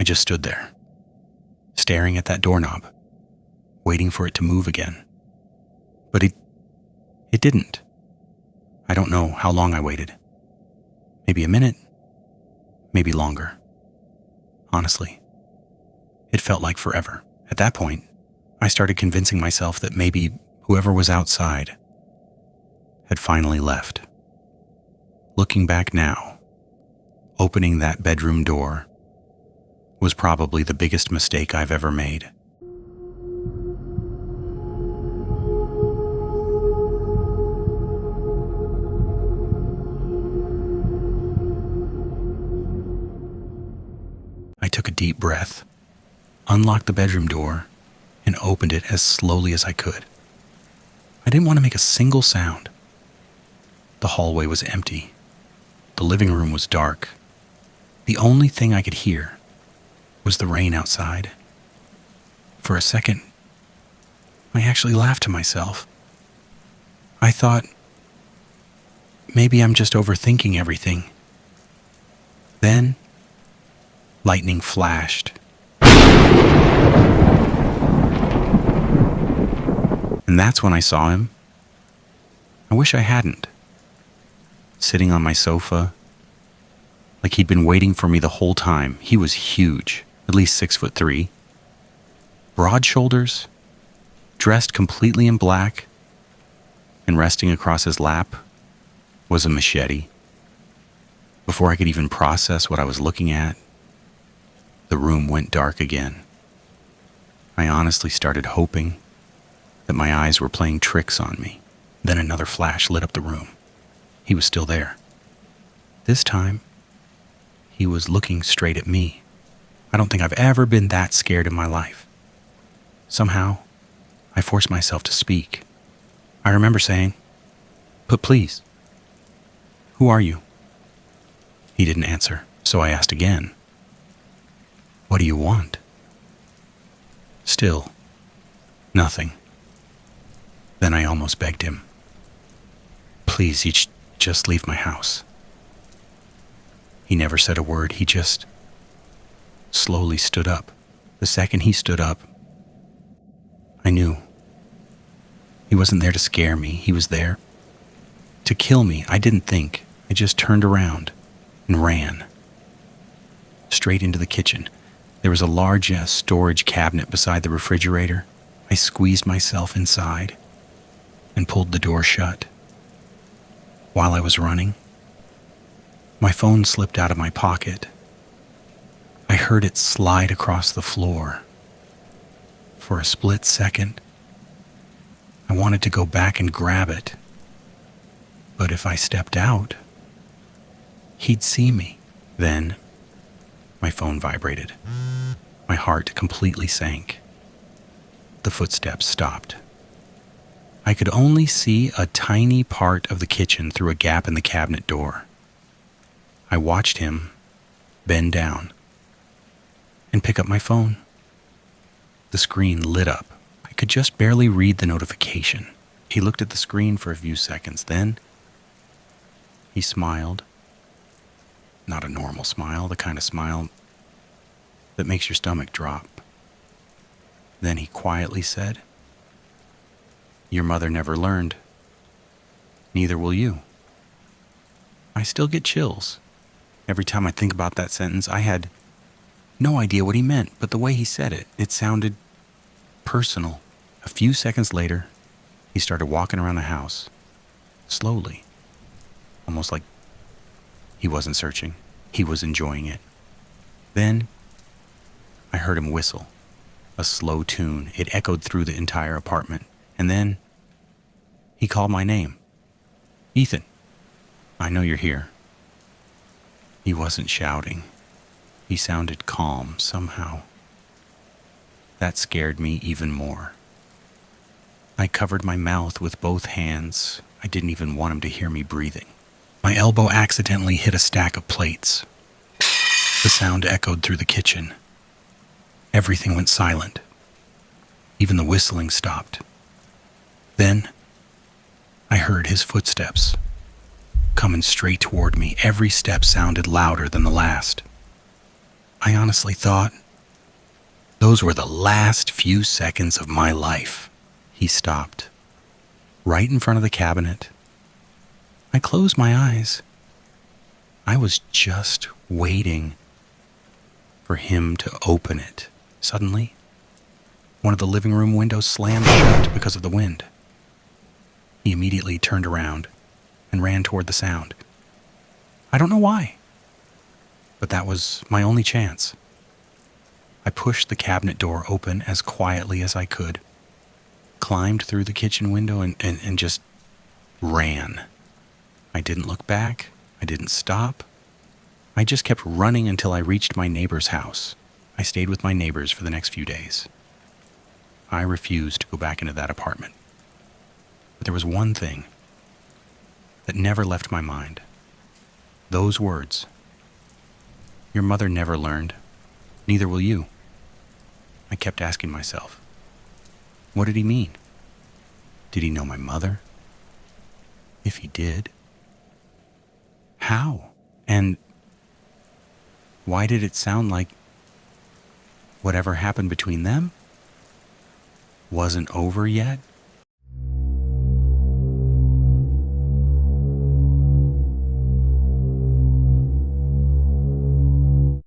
I just stood there, staring at that doorknob, waiting for it to move again. But it didn't. I don't know how long I waited. Maybe a minute, maybe longer. Honestly, it felt like forever. At that point, I started convincing myself that maybe whoever was outside had finally left. Looking back now, opening that bedroom door was probably the biggest mistake I've ever made. I took a deep breath, unlocked the bedroom door, and opened it as slowly as I could. I didn't want to make a single sound. The hallway was empty. The living room was dark. The only thing I could hear was the rain outside. For a second, I actually laughed to myself. I thought, maybe I'm just overthinking everything. Then, lightning flashed. And that's when I saw him. I wish I hadn't. Sitting on my sofa, like he'd been waiting for me the whole time. He was huge, at least 6'3", broad shoulders, dressed completely in black, and resting across his lap was a machete. Before I could even process what I was looking at, the room went dark again. I honestly started hoping that my eyes were playing tricks on me. Then another flash lit up the room. He was still there. This time, he was looking straight at me. I don't think I've ever been that scared in my life. Somehow, I forced myself to speak. I remember saying, "But please, who are you?" He didn't answer, so I asked again, "What do you want?" Still, nothing. Then I almost begged him, "Please, you just leave my house." He never said a word. He just slowly stood up. The second he stood up, I knew. He wasn't there to scare me. He was there to kill me. I didn't think. I just turned around and ran straight into the kitchen. There was a large storage cabinet beside the refrigerator. I squeezed myself inside and pulled the door shut. While I was running, my phone slipped out of my pocket. I heard it slide across the floor. For a split second, I wanted to go back and grab it. But if I stepped out, he'd see me. Then, my phone vibrated. My heart completely sank. The footsteps stopped. I could only see a tiny part of the kitchen through a gap in the cabinet door. I watched him bend down and pick up my phone. The screen lit up. I could just barely read the notification. He looked at the screen for a few seconds. Then he smiled. Not a normal smile, the kind of smile that makes your stomach drop. Then he quietly said, "Your mother never learned. Neither will you." I still get chills. Every time I think about that sentence, I had no idea what he meant, but the way he said it, it sounded personal. A few seconds later, he started walking around the house, slowly, almost like he wasn't searching. He was enjoying it. Then, I heard him whistle, a slow tune. It echoed through the entire apartment. And then, he called my name. "Ethan, I know you're here." He wasn't shouting. He sounded calm somehow. That scared me even more. I covered my mouth with both hands. I didn't even want him to hear me breathing. My elbow accidentally hit a stack of plates. The sound echoed through the kitchen. Everything went silent. Even the whistling stopped. Then, I heard his footsteps coming straight toward me. Every step sounded louder than the last. I honestly thought those were the last few seconds of my life. He stopped, right in front of the cabinet. I closed my eyes. I was just waiting for him to open it. Suddenly, one of the living room windows slammed shut because of the wind. He immediately turned around and ran toward the sound. I don't know why, but that was my only chance. I pushed the cabinet door open as quietly as I could, climbed through the kitchen window, and just ran. I didn't look back. I didn't stop. I just kept running until I reached my neighbor's house. I stayed with my neighbors for the next few days. I refused to go back into that apartment. But there was one thing that never left my mind. Those words. Your mother never learned. Neither will you. I kept asking myself, what did he mean? Did he know my mother? If he did, how? And why did it sound like whatever happened between them wasn't over yet?